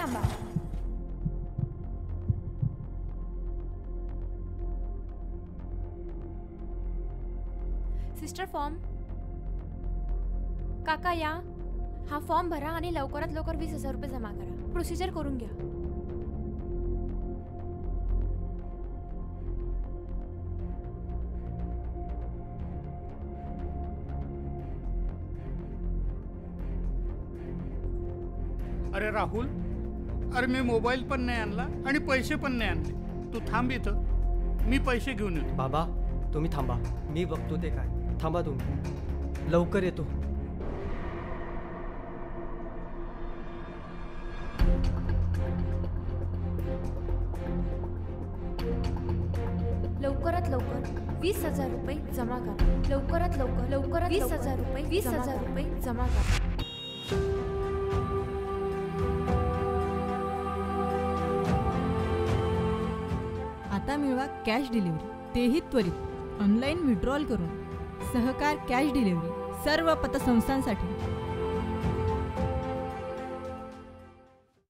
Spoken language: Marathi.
थांबा. Sister form. काका या. हा फॉर्म भरा आणि लवकरात लवकर 20,000 रुपये जमा करा. प्रोसिजर करून घ्या. अरे राहुल, अरे मी मोबाईल पण नाही आणला आणि पैसे पण नाही आणले. तू थांब इथं, मी पैसे घेऊन येतो. बाबा तुम्ही थांबा, मी बघतो ते काय. थांबा तुम्ही, लवकर येतो. लवकरात लवकर 20,000 रुपये जमा करा. लवकरात लवकर 20,000 रुपये जमा करा. आता मिळवा कॅश डिलिव्हरी, तेही त्वरित. ऑनलाईन विड्रॉल करून सहकार कॅश डिलिव्हरी सर्व पतसंस्थांसाठी.